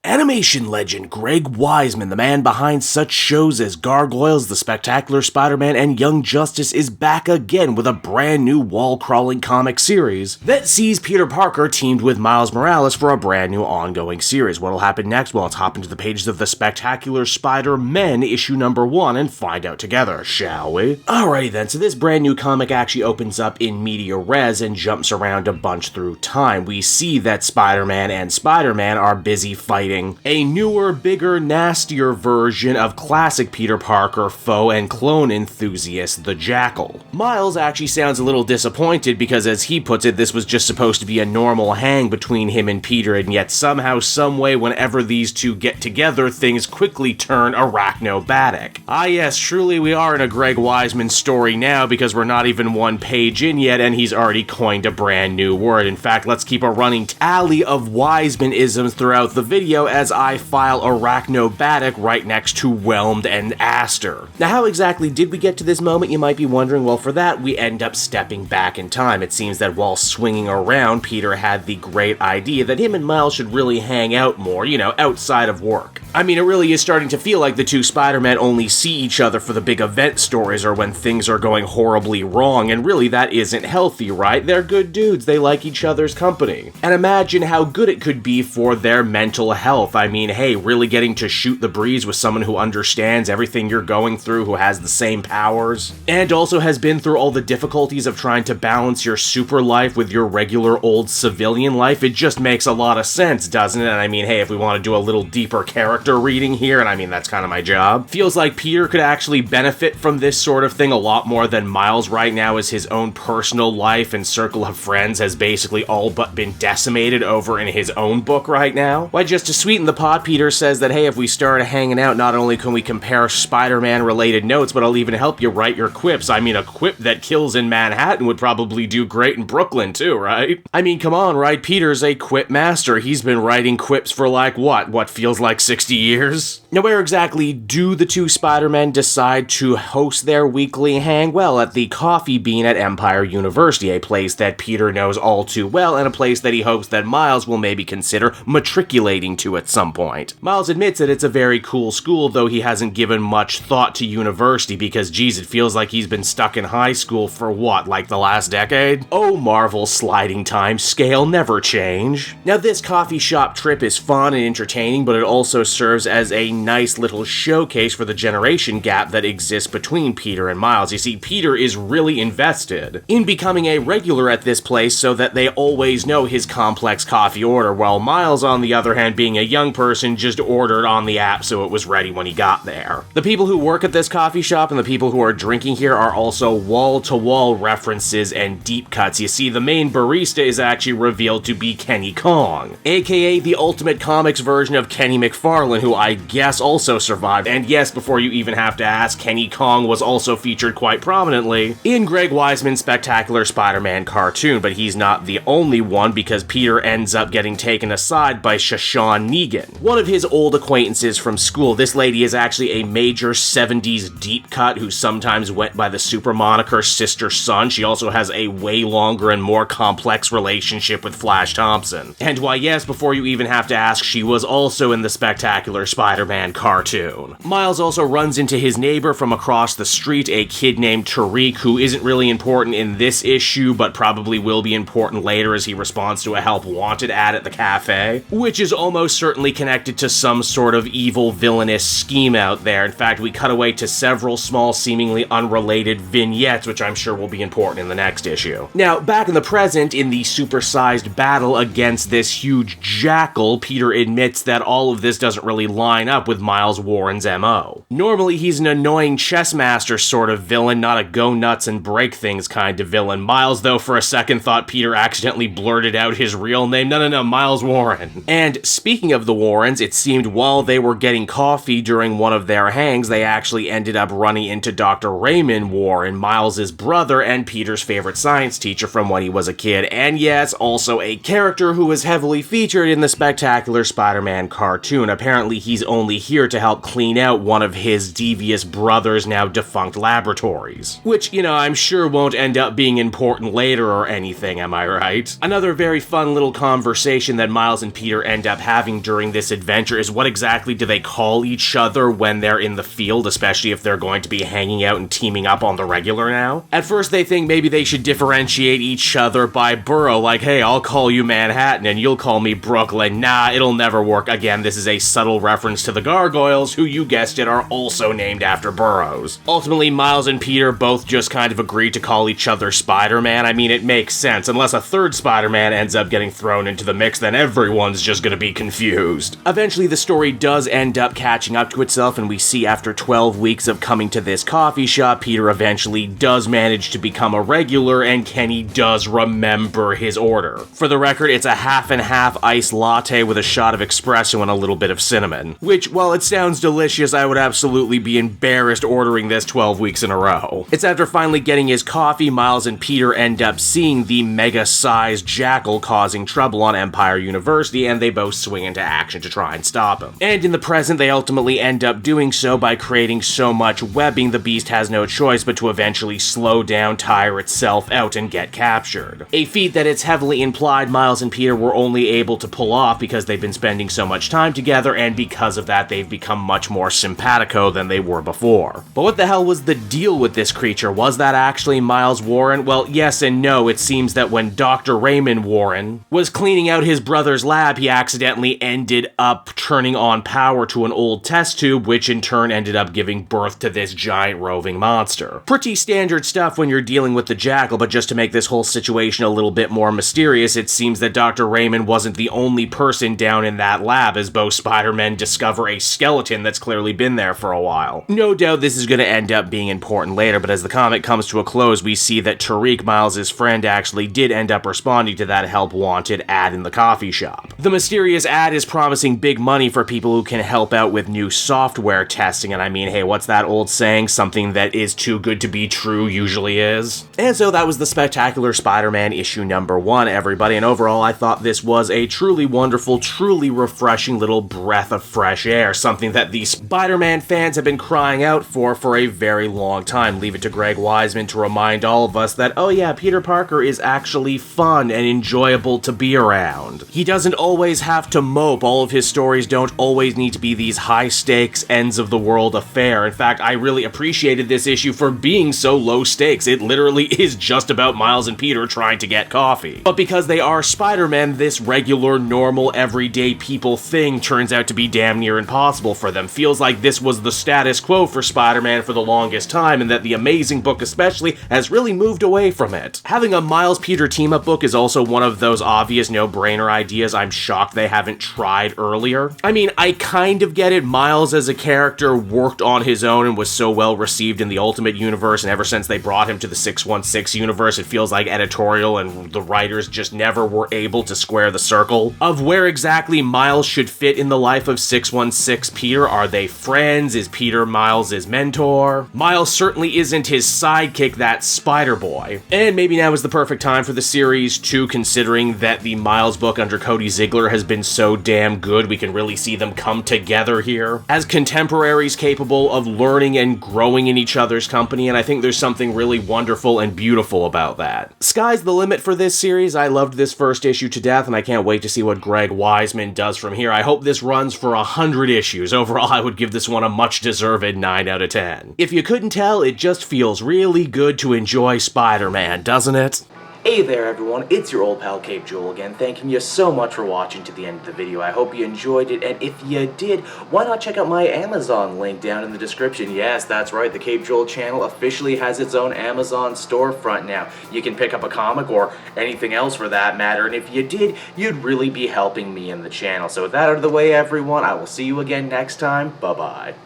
Animation legend GREG WEISMAN, the man behind such shows as Gargoyles, The Spectacular Spider-Man, and Young Justice, is back again with a brand new wall-crawling comic series that sees Peter Parker teamed with Miles Morales for a brand new ongoing series. What'll happen next? Well, let's hop into the pages of The Spectacular Spider-Man issue number 1 and find out together, shall we? Alrighty then, so this brand new comic actually opens up in media res and jumps around a bunch through time. We see that Spider-Man and Spider-Man are busy fighting a newer, bigger, nastier version of classic Peter Parker foe and clone enthusiast, the Jackal. Miles actually sounds a little disappointed because, as he puts it, this was just supposed to be a normal hang between him and Peter, and yet somehow, someway, whenever these two get together, things quickly turn arachnobatic. Ah yes, truly we are in a GREG WEISMAN story now because we're not even one page in yet and he's already coined a brand new word. In fact, let's keep a running tally of Weisman-isms throughout the video as I file arachnobatic right next to whelmed and aster. Now, how exactly did we get to this moment, you might be wondering? Well, for that, we end up stepping back in time. It seems that while swinging around, Peter had the great idea that him and Miles should really hang out more, outside of work. I mean, it really is starting to feel like the two Spider-Men only see each other for the big event stories or when things are going horribly wrong, and really that isn't healthy, right? They're good dudes, they like each other's company. And imagine how good it could be for their mental health. I mean, hey, really getting to shoot the breeze with someone who understands everything you're going through, who has the same powers, and also has been through all the difficulties of trying to balance your super life with your regular old civilian life. It just makes a lot of sense, doesn't it? And I mean, hey, if we want to do a little deeper character reading here, and I mean, that's kind of my job, feels like Peter could actually benefit from this sort of thing a lot more than Miles right now, as his own personal life and circle of friends has basically all but been decimated over in his own book right now. Why, just to sweeten the pot, Peter says that, hey, if we start hanging out, not only can we compare Spider-Man related notes, but I'll even help you write your quips. I mean, a quip that kills in Manhattan would probably do great in Brooklyn too, right? I mean, come on, right? Peter's a quip master. He's been writing quips for like, what feels like 60 years? Now, where exactly do the two Spider-Men decide to host their weekly hang? Well, at the Coffee Bean at Empire University, a place that Peter knows all too well, and a place that he hopes that Miles will maybe consider matriculating to at some point. Miles admits that it's a very cool school, though he hasn't given much thought to university because, geez, it feels like he's been stuck in high school for what, like the last decade? Oh, Marvel sliding time scale never change. Now, this coffee shop trip is fun and entertaining, but it also serves as a nice little showcase for the generation gap that exists between Peter and Miles. You see, Peter is really invested in becoming a regular at this place so that they always know his complex coffee order, while Miles, on the other hand, being a young person, just ordered on the app so it was ready when he got there. The people who work at this coffee shop and the people who are drinking here are also wall-to-wall references and deep cuts. You see, the main barista is actually revealed to be Kenny Kong, aka the Ultimate Comics version of Kenny McFarlane, who I guess also survived. And yes, before you even have to ask, Kenny Kong was also featured quite prominently in GREG WEISMAN's Spectacular Spider-Man cartoon, but he's not the only one because Peter ends up getting taken aside by Shashawn Negan, one of his old acquaintances from school. This lady is actually a major 70s deep cut who sometimes went by the super moniker Sister Sun. She also has a way longer and more complex relationship with Flash Thompson. And why yes, before you even have to ask, she was also in the Spectacular Spider-Man cartoon. Miles also runs into his neighbor from across the street, a kid named Tariq, who isn't really important in this issue, but probably will be important later as he responds to a help wanted ad at the cafe, which is almost certainly connected to some sort of evil villainous scheme out there. In fact, we cut away to several small, seemingly unrelated vignettes, which I'm sure will be important in the next issue. Now, back in the present, in the supersized battle against this huge Jackal, Peter admits that all of this doesn't really line up with Miles Warren's MO. Normally, he's an annoying chess master sort of villain, not a go nuts and break things kind of villain. Miles, though, for a second thought Peter accidentally blurted out his real name. No, Miles Warren. And speaking of the Warrens, it seemed while they were getting coffee during one of their hangs, they actually ended up running into Dr. Raymond Warren, Miles's brother and Peter's favorite science teacher from when he was a kid, and yes, also a character who was heavily featured in the Spectacular Spider-Man cartoon. Apparently, he's only here to help clean out one of his devious brother's now defunct laboratories, which, I'm sure won't end up being important later or anything, am I right? Another very fun little conversation that Miles and Peter end up having having during this adventure is what exactly do they call each other when they're in the field, especially if they're going to be hanging out and teaming up on the regular now. At first they think maybe they should differentiate each other by borough, like, hey, I'll call you Manhattan and you'll call me Brooklyn. Nah, it'll never work. Again, this is a subtle reference to the Gargoyles, who, you guessed it, are also named after boroughs. Ultimately, Miles and Peter both just kind of agreed to call each other Spider-Man. I mean, it makes sense. Unless a third Spider-Man ends up getting thrown into the mix, then everyone's just gonna be confused. Eventually, the story does end up catching up to itself, and we see after 12 weeks of coming to this coffee shop, Peter eventually does manage to become a regular, and Kenny does remember his order. For the record, it's a half and half iced latte with a shot of espresso and a little bit of cinnamon. Which, while it sounds delicious, I would absolutely be embarrassed ordering this 12 weeks in a row. It's after finally getting his coffee, Miles and Peter end up seeing the mega-sized Jackal causing trouble on Empire University, and they both swing into action to try and stop him. And in the present, they ultimately end up doing so by creating so much webbing the beast has no choice but to eventually slow down, tire itself out, and get captured. A feat that it's heavily implied Miles and Peter were only able to pull off because they've been spending so much time together, and because of that they've become much more simpatico than they were before. But what the hell was the deal with this creature? Was that actually Miles Warren? Well, yes and no. It seems that when Dr. Raymond Warren was cleaning out his brother's lab, he accidentally ended up turning on power to an old test tube, which in turn ended up giving birth to this giant roving monster. Pretty standard stuff when you're dealing with the Jackal, but just to make this whole situation a little bit more mysterious, it seems that Dr. Raymond wasn't the only person down in that lab, as both Spider-Men discover a skeleton that's clearly been there for a while. No doubt this is going to end up being important later, but as the comic comes to a close, we see that Tariq, Miles' friend, actually did end up responding to that help wanted ad in the coffee shop. The mysterious ad is promising big money for people who can help out with new software testing, and I mean, hey, what's that old saying? Something that is too good to be true usually is. And so that was the Spectacular Spider-Man issue number 1, everybody, and overall I thought this was a truly wonderful, truly refreshing little breath of fresh air, something that the Spider-Man fans have been crying out for a very long time. Leave it to GREG WEISMAN to remind all of us that, oh yeah, Peter Parker is actually fun and enjoyable to be around. He doesn't always have to mope. All of his stories don't always need to be these high-stakes, ends-of-the-world affair. In fact, I really appreciated this issue for being so low stakes. It literally is just about Miles and Peter trying to get coffee. But because they are Spider-Man, this regular, normal, everyday people thing turns out to be damn near impossible for them. Feels like this was the status quo for Spider-Man for the longest time, and that the Amazing book especially has really moved away from it. Having a Miles-Peter team-up book is also one of those obvious no-brainer ideas I'm shocked they haven't tried earlier. I mean, I kind of get it. Miles as a character worked on his own and was so well received in the Ultimate Universe, and ever since they brought him to the 616 universe, it feels like editorial and the writers just never were able to square the circle of where exactly Miles should fit in the life of 616 Peter. Are they friends? Is Peter Miles' mentor? Miles certainly isn't his sidekick, that Spider-Boy. And maybe now is the perfect time for the series too, considering that the Miles book under Cody Ziegler has been so damn good. We can really see them come together here as contemporaries capable of learning and growing in each other's company, and I think there's something really wonderful and beautiful about that. Sky's the limit for this series. I loved this first issue to death, and I can't wait to see what GREG WEISMAN does from here. I hope this runs for 100 issues. Overall, I would give this one a much-deserved 9 out of 10. If you couldn't tell, it just feels really good to enjoy Spider-Man, doesn't it? Hey there everyone, it's your old pal Cape Joel again, thanking you so much for watching to the end of the video. I hope you enjoyed it, and if you did, why not check out my Amazon link down in the description. Yes, that's right, the Cape Joel channel officially has its own Amazon storefront now. You can pick up a comic or anything else for that matter, and if you did, you'd really be helping me in the channel. So with that out of the way everyone, I will see you again next time. Bye-bye.